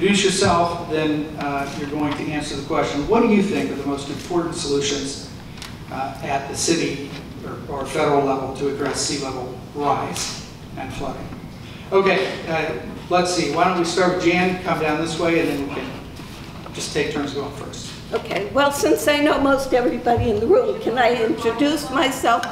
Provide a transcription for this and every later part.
introduce yourself, then you're going to answer the question, what do you think are the most important solutions at the city or federal level to address sea level rise and flooding? Okay, let's see. Why don't we start with Jan, come down this way, and then we can just take turns going first. Okay, well, since I know most everybody in the room, can I introduce myself?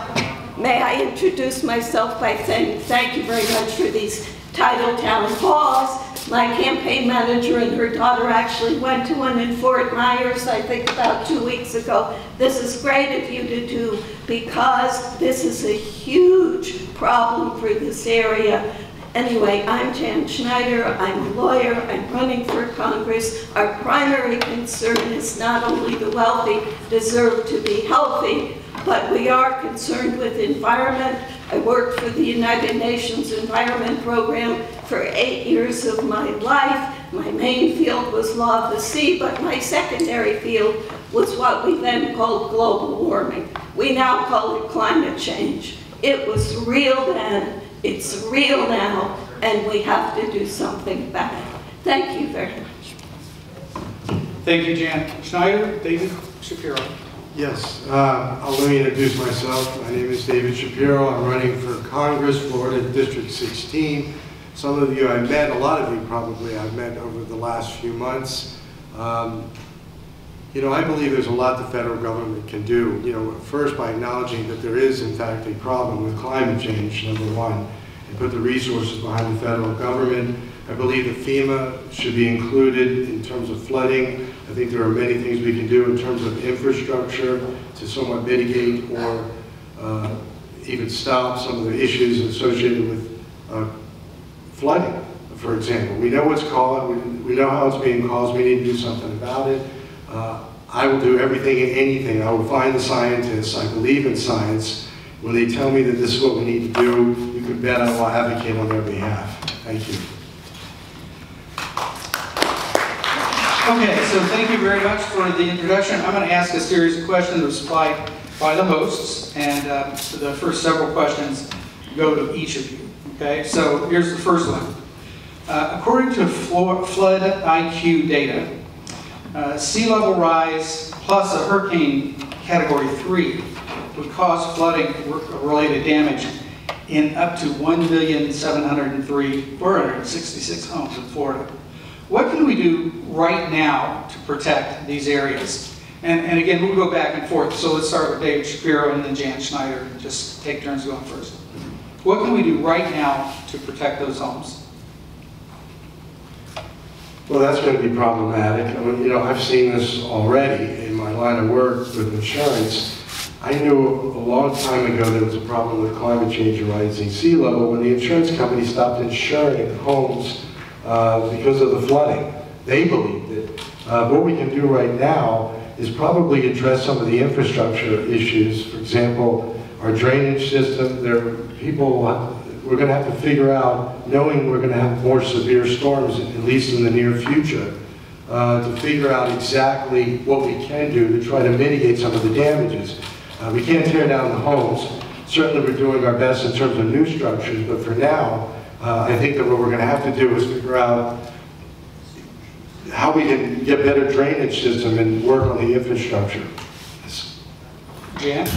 May I introduce myself by saying thank you very much for these Tidal town halls. My campaign manager and her daughter actually went to one in Fort Myers, I think about 2 weeks ago. This is great of you to do because this is a huge problem for this area. Anyway, I'm Jan Schneider, I'm a lawyer, I'm running for Congress. Our primary concern is not only the wealthy deserve to be healthy, but we are concerned with environment. I worked for the United Nations Environment Program for 8 years of my life. My main field was law of the sea, but my secondary field was what we then called global warming. We now call it climate change. It was real then, it's real now, and we have to do something about it. Thank you very much. Thank you, Jan. Schneider, David Shapiro. Yes, let me introduce myself. My name is David Shapiro. I'm running for Congress, Florida District 16. Some of you I've met, a lot of you probably I've met over the last few months. You know, I believe there's a lot the federal government can do. You know, first by acknowledging that there is in fact a problem with climate change, number one, and put the resources behind the federal government. I believe that FEMA should be included in terms of flooding. I think there are many things we can do in terms of infrastructure to somewhat mitigate or even stop some of the issues associated with flooding, for example. We know what's caused, we know how it's being caused, we need to do something about it. I will do everything and anything. I will find the scientists. I believe in science. When they tell me that this is what we need to do, you can bet I will advocate on their behalf. Thank you. Okay, so thank you very much for the introduction. I'm going to ask a series of questions supplied by the hosts, and the first several questions go to each of you. Okay, so here's the first one. According to flood IQ data, sea level rise plus a hurricane category 3 would cause flooding related damage in up to 1,703,466 homes in Florida. What can we do right now to protect these areas? And again, we'll go back and forth. So let's start with David Shapiro and then Jan Schneider. Just take turns going first. What can we do right now to protect those homes? Well, that's going to be problematic. I mean, you know, I've seen this already in my line of work with insurance. I knew a long time ago there was a problem with climate change and rising sea level when the insurance company stopped insuring homes because of the flooding. They believed it. What we can do right now is probably address some of the infrastructure issues. For example, our drainage system, we're going to have to figure out, knowing we're going to have more severe storms, at least in the near future, to figure out exactly what we can do to try to mitigate some of the damages. We can't tear down the homes. Certainly we're doing our best in terms of new structures, but for now, I think that what we're going to have to do is figure out how we can get better drainage system and work on the infrastructure. Jan?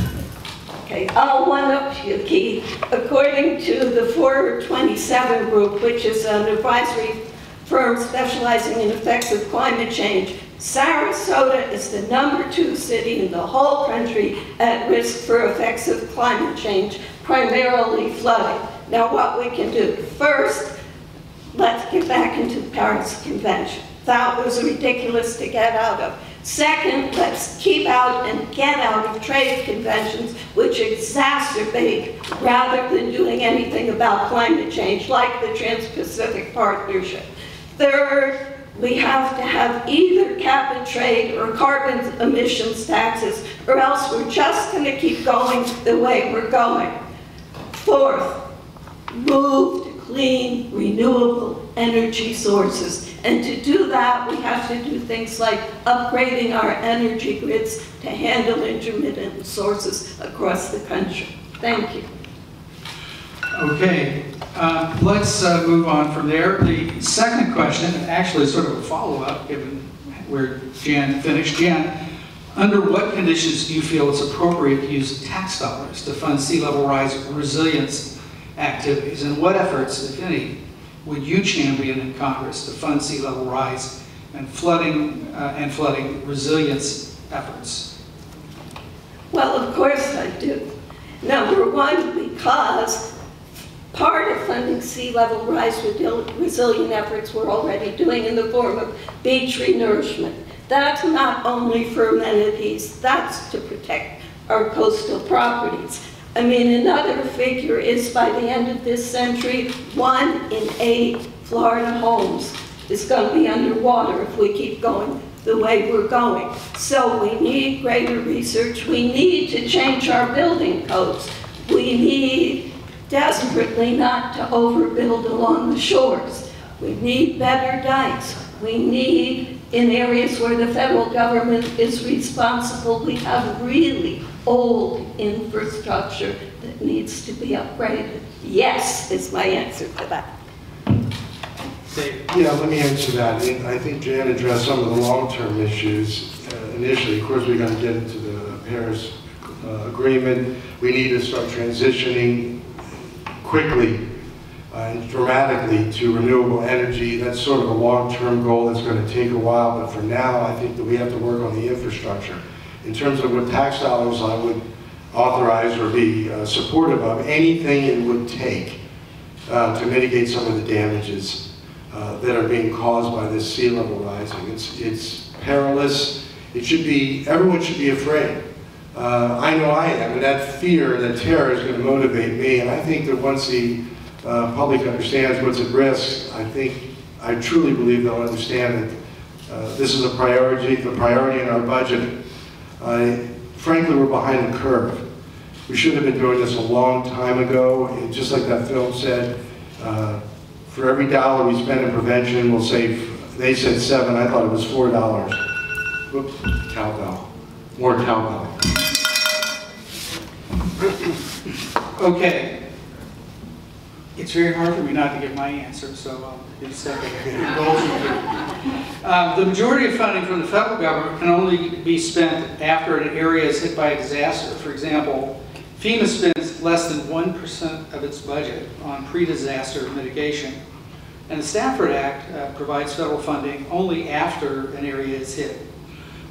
Okay, I'll one-up you, Keith. According to the 427 group, which is an advisory firm specializing in effects of climate change, Sarasota is the #2 city in the whole country at risk for effects of climate change, primarily flooding. Now what we can do, first, let's get back into the Paris Convention. That was ridiculous to get out of. Second, let's keep out and get out of trade conventions which exacerbate rather than doing anything about climate change, like the Trans-Pacific Partnership. Third, we have to have either cap and trade or carbon emissions taxes, or else we're just going to keep going the way we're going. Fourth, move to clean, renewable energy sources. And to do that, we have to do things like upgrading our energy grids to handle intermittent sources across the country. Thank you. Okay, let's move on from there. The second question, actually sort of a follow-up, given where Jan finished. Jan, under what conditions do you feel it's appropriate to use tax dollars to fund sea level rise resilience activities? And what efforts, if any, would you champion in Congress to fund sea level rise and flooding resilience efforts? Well, of course I do. Number one, because part of funding sea level rise resilient efforts we're already doing in the form of beach renourishment. That's not only for amenities, that's to protect our coastal properties. I mean, another figure is by the end of this century, 1 in 8 Florida homes is going to be underwater if we keep going the way we're going. So we need greater research. We need to change our building codes. We need desperately not to overbuild along the shores. We need better dikes. We need, in areas where the federal government is responsible, we have really old infrastructure that needs to be upgraded. Yes, is my answer to that. Yeah, let me answer that. I think Jan addressed some of the long-term issues initially. Of course, we're going to get into the Paris Agreement. We need to start transitioning quickly and dramatically to renewable energy. That's sort of a long-term goal that's going to take a while, but for now, I think that we have to work on the infrastructure. In terms of what tax dollars I would authorize or be supportive of, anything it would take to mitigate some of the damages that are being caused by this sea level rising. It's perilous. It should be, everyone should be afraid. I know I am, and that fear, that terror is going to motivate me, and I think that once the public understands what's at risk, I truly believe they'll understand that this is a priority in our budget. Frankly, we're behind the curve. We should have been doing this a long time ago, and just like that film said, for every dollar we spend in prevention, we'll save, they said 7, I thought it was $4. Whoops, cowbell, more cowbell. Okay. It's very hard for me not to give my answer, so just have to indulge me. The majority of funding from the federal government can only be spent after an area is hit by a disaster. For example, FEMA spends less than 1% of its budget on pre-disaster mitigation, and the Stafford Act provides federal funding only after an area is hit.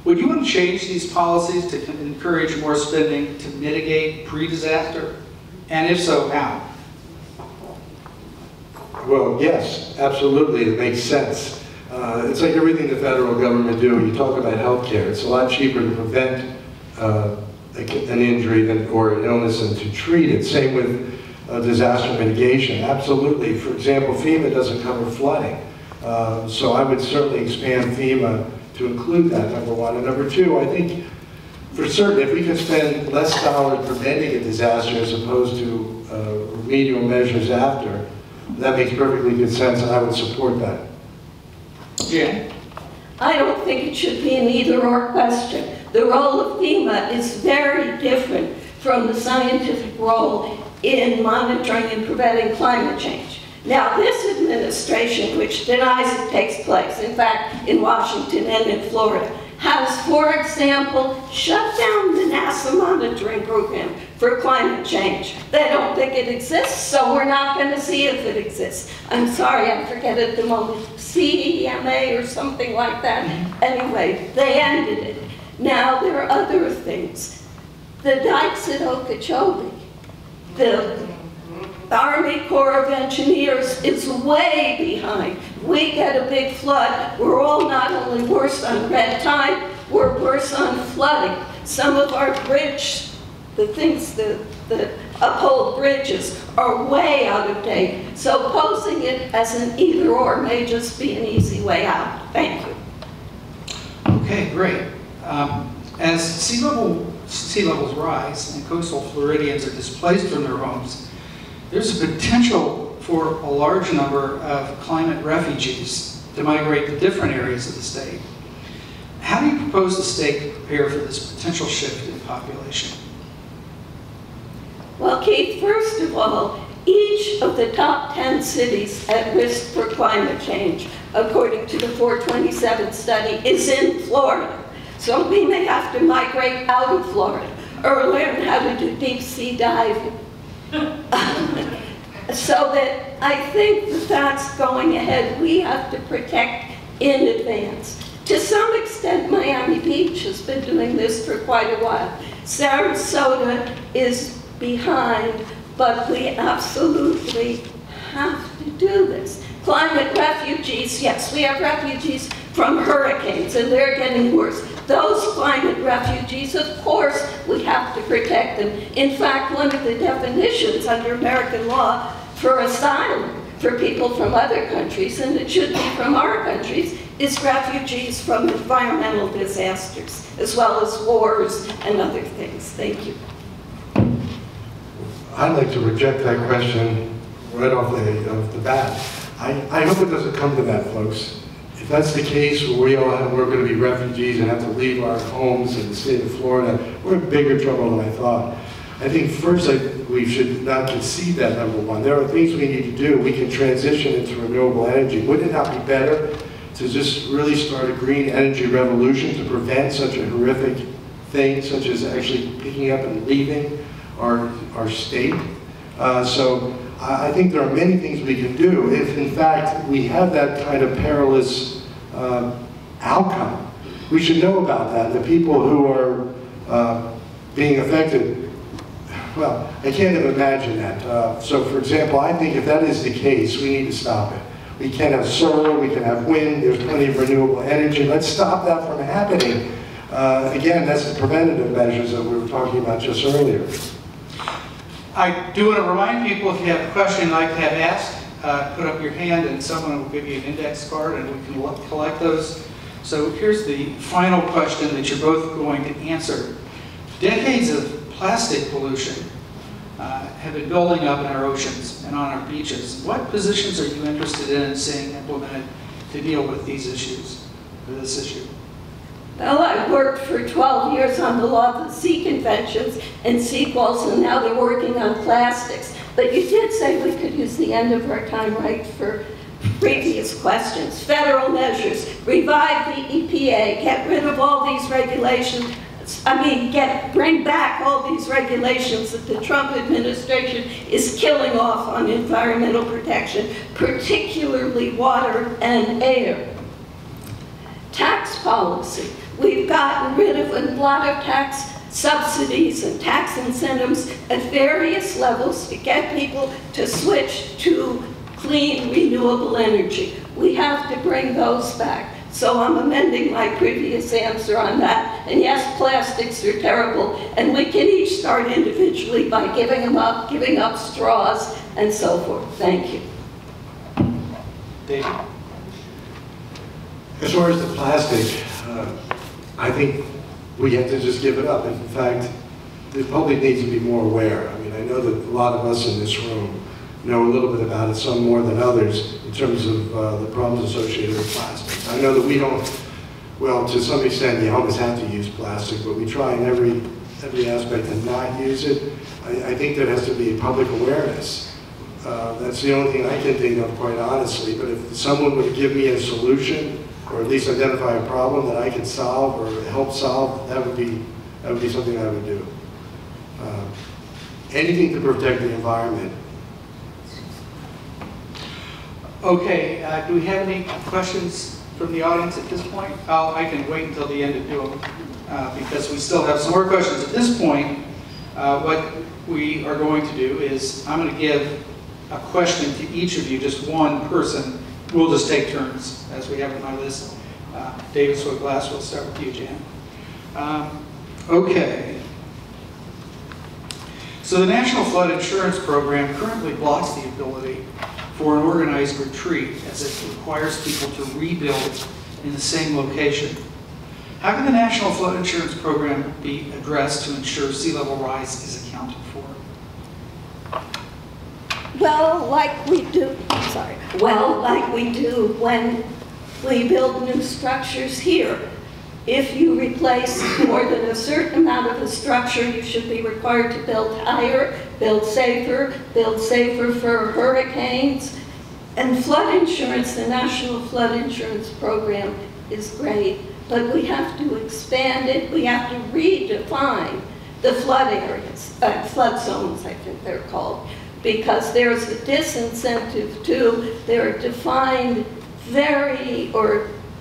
Would you want to change these policies to encourage more spending to mitigate pre-disaster? And if so, how? Well, yes, absolutely, it makes sense. It's like everything the federal government do. You talk about health care. It's a lot cheaper to prevent an injury or an illness than to treat it. Same with disaster mitigation. Absolutely. For example, FEMA doesn't cover flooding. So I would certainly expand FEMA to include that, number one. And number two, I think for certain, if we could spend less dollars preventing a disaster as opposed to remedial measures after, that makes perfectly good sense, and I would support that. Jan? I don't think it should be an either-or question. The role of FEMA is very different from the scientific role in monitoring and preventing climate change. Now, this administration, which denies it takes place, in fact, in Washington and in Florida, has, for example, shut down the NASA monitoring program for climate change. They don't think it exists, so we're not going to see if it exists. I'm sorry, I forget at the moment, CEMA or something like that. Anyway, they ended it. Now, there are other things. The dikes at Okeechobee, the Army Corps of Engineers is way behind. We get a big flood. We're all not only worse on red tide, we're worse on flooding. Some of our bridge, the things that uphold bridges are way out of date. So posing it as an either-or may just be an easy way out. Thank you. Okay, great. As sea levels rise and coastal Floridians are displaced from their homes, there's a potential for a large number of climate refugees to migrate to different areas of the state. How do you propose the state to prepare for this potential shift in population? Well, Keith, first of all, Each of the top 10 cities at risk for climate change, according to the 427 study, is in Florida. So we may have to migrate out of Florida or learn how to do deep sea diving. So that I think that that's going ahead. We have to protect in advance. To some extent, Miami Beach has been doing this for quite a while. Sarasota is behind, but we absolutely have to do this. Climate refugees, yes, we have refugees from hurricanes, and they're getting worse. Those climate refugees, of course, we have to protect them. In fact, one of the definitions under American law for asylum for people from other countries, and it should be from our countries, is refugees from environmental disasters, as well as wars and other things. Thank you. I'd like to reject that question right off the bat. I hope it doesn't come to that, folks. If that's the case, we're going to be refugees and have to leave our homes in the state of Florida, we're in bigger trouble than I thought. I think first we should not concede that, number one. There are things we need to do. We can transition into renewable energy. Wouldn't it not be better to just really start a green energy revolution to prevent such a horrific thing, such as actually picking up and leaving our state? So I think there are many things we can do if, in fact, we have that kind of perilous outcome. We should know about that. The people who are being affected, well, I can't even imagine that. So, for example, I think if that is the case, we need to stop it. We can have solar, we can have wind, there's plenty of renewable energy. Let's stop that from happening. Again, that's the preventative measures that we were talking about just earlier. I do want to remind people, if you have a question you'd like to have asked, put up your hand and someone will give you an index card and we can collect those. So here's the final question that you're both going to answer. Decades of plastic pollution have been building up in our oceans and on our beaches. What positions are you interested in seeing implemented to deal with these issues, or this issue? Well, I worked for 12 years on the Law of the Sea Conventions and sequels, and now they're working on plastics. But you did say we could use the end of our time, right, for previous questions. Federal measures, revive the EPA, get rid of all these regulations. Bring back all these regulations that the Trump administration is killing off on environmental protection, particularly water and air. Tax policy. We've gotten rid of a lot of tax subsidies and tax incentives at various levels to get people to switch to clean, renewable energy. We have to bring those back. So I'm amending my previous answer on that. And yes, plastics are terrible, and we can each start individually by giving up straws, and so forth. Thank you. David? As far as the plastic, I think we have to just give it up. In fact, the public needs to be more aware. I mean, I know that a lot of us in this room know a little bit about it, some more than others, in terms of the problems associated with plastic. I know that we don't, well, to some extent, you always have to use plastic, but we try in every aspect to not use it. I think there has to be public awareness. That's the only thing I can think of, quite honestly. But if someone would give me a solution, or at least identify a problem that I could solve or help solve, that would be something I would do. Anything to protect the environment. Okay, do we have any questions from the audience at this point? I can wait until the end to do them because we still have some more questions. At this point, what we are going to do is I'm going to give a question to each of you, just one person. We'll just take turns as we have on my list. David Swiglass, we'll start with you, Jan. Okay. So the National Flood Insurance Program currently blocks the ability for an organized retreat, as it requires people to rebuild in the same location. How can the National Flood Insurance Program be addressed to ensure sea level rise is accounted for? Well, like we do when we build new structures here. If you replace more than a certain amount of a structure, you should be required to build higher build safer for hurricanes. And flood insurance, the National Flood Insurance Program is great, but we have to expand it. We have to redefine the flood areas, flood zones, I think they're called, because there's a disincentive too. They're defined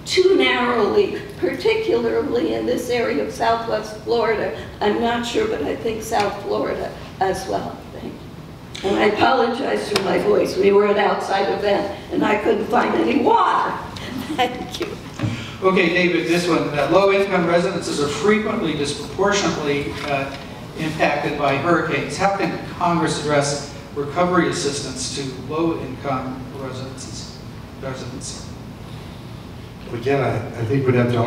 too narrowly, particularly in this area of Southwest Florida. I'm not sure, but I think South Florida as well. And I apologize for my voice. We were at an outside event, and I couldn't find any water. Thank you. Okay, David, this one. Low-income residences are frequently disproportionately impacted by hurricanes. How can Congress address recovery assistance to low-income residents? Again, I think we'd have to,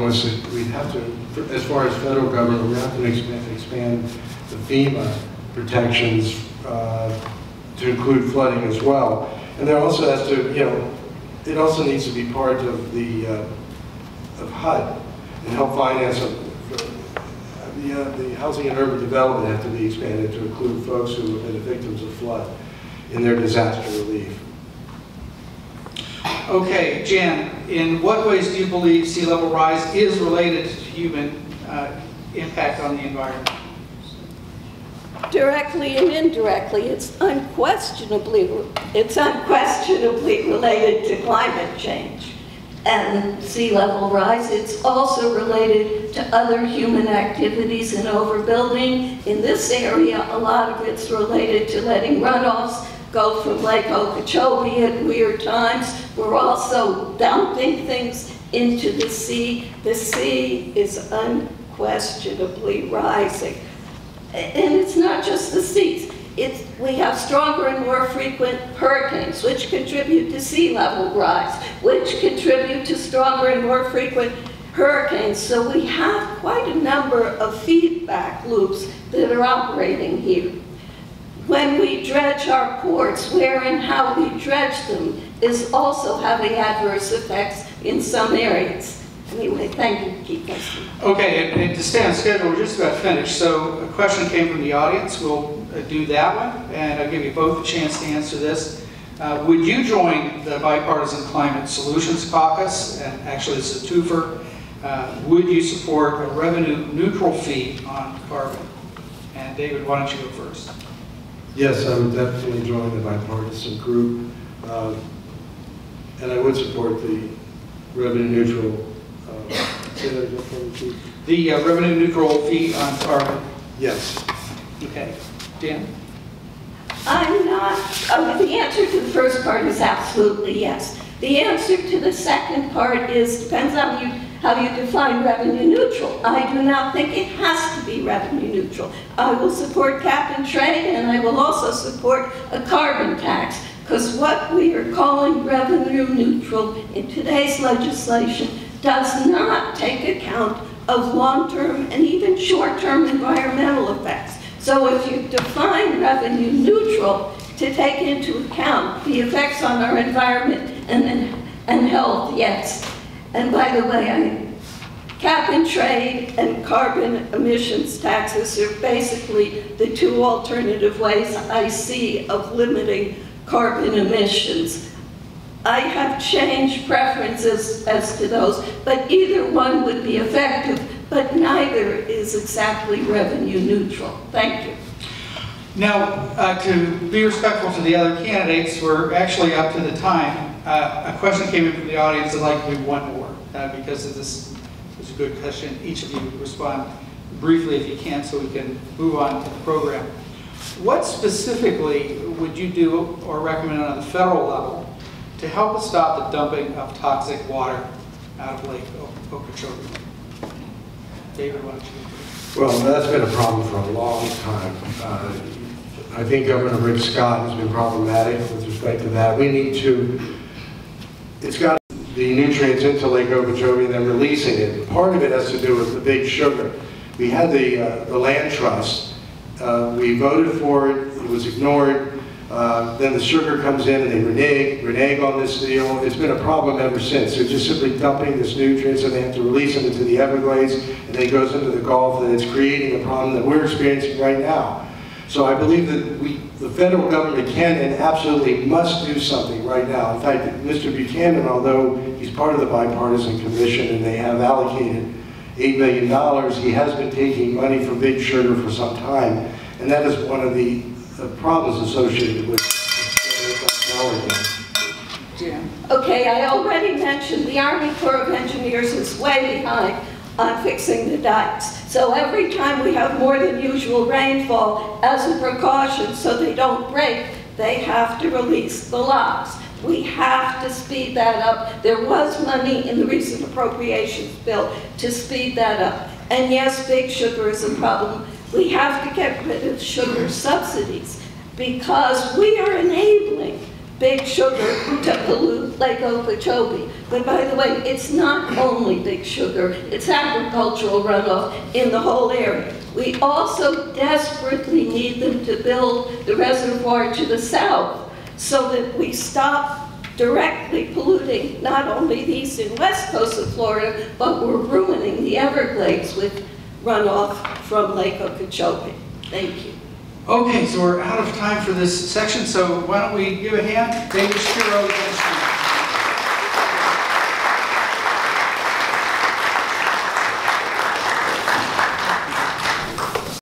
as far as federal government, we have to expand the FEMA protections to include flooding as well. And there also has to, it also needs to be part of the of HUD and help finance the housing and urban development have to be expanded to include folks who have been the victims of flood in their disaster relief. Okay, Jan, in what ways do you believe sea level rise is related to human impact on the environment? Directly and indirectly, it's unquestionably related to climate change and sea level rise. It's also related to other human activities and overbuilding. In this area, a lot of it's related to letting runoffs go from Lake Okeechobee at weird times. We're also dumping things into the sea. The sea is unquestionably rising. And it's not just the seas. We have stronger and more frequent hurricanes, which contribute to sea level rise, which contribute to stronger and more frequent hurricanes. So we have quite a number of feedback loops that are operating here. When we dredge our ports, where and how we dredge them is also having adverse effects in some areas. Anyway, thank you. Keep listening. Okay, and to stay on schedule, we're just about finished. So a question came from the audience. We'll do that one, and I'll give you both a chance to answer this. Would you join the Bipartisan Climate Solutions Caucus? And actually, it's a twofer. Would you support a revenue-neutral fee on carbon? And David, why don't you go first? Yes, I would definitely join the bipartisan group, and I would support the revenue-neutral. The revenue-neutral fee on carbon. Yes. Okay, Dan. I'm not. The answer to the first part is absolutely yes. The answer to the second part depends on how you define revenue neutral. I do not think it has to be revenue neutral. I will support cap and trade, and I will also support a carbon tax, because what we are calling revenue neutral in today's legislation does not take account of long-term and even short-term environmental effects. So if you define revenue neutral to take into account the effects on our environment and health, yes. And by the way, cap and trade and carbon emissions taxes are basically the two alternative ways I see of limiting carbon emissions. I have changed preferences as to those, but either one would be effective, but neither is exactly revenue neutral. Thank you. Now, to be respectful to the other candidates, we're actually up to the time. A question came in from the audience. I'd like to do one more, because this is a good question. Each of you respond briefly if you can, so we can move on to the program. What specifically would you do or recommend on the federal level to help us stop the dumping of toxic water out of Lake Okeechobee? David, why don't you? Well, that's been a problem for a long time. I think Governor Rick Scott has been problematic with respect to that. We need to, it's got the nutrients into Lake Okeechobee and then releasing it. Part of it has to do with the big sugar. We had the land trust. We voted for it. It was ignored. Then the sugar comes in and they renege on this deal. It's been a problem ever since. They're just simply dumping this nutrients and they have to release them into the Everglades, and then it goes into the Gulf, and it's creating a problem that we're experiencing right now. So I believe that the federal government can and absolutely must do something right now. In fact, Mr. Buchanan, although he's part of the bipartisan commission and they have allocated $8 million, he has been taking money from Big Sugar for some time, and that is one of the problems associated with technology. Okay, I already mentioned the Army Corps of Engineers is way behind on fixing the dikes. So every time we have more than usual rainfall, as a precaution so they don't break, they have to release the locks. We have to speed that up. There was money in the recent appropriations bill to speed that up. And yes, Big Sugar is a problem. We have to get rid of sugar subsidies because we are enabling Big Sugar to pollute Lake Okeechobee. But by the way, it's not only Big Sugar, it's agricultural runoff in the whole area. We also desperately need them to build the reservoir to the south so that we stop directly polluting not only the east and west coast of Florida, but we're ruining the Everglades with runoff from Lake Okeechobee. Thank you. Okay, so we're out of time for this section, so why don't we give a hand? David Shapiro.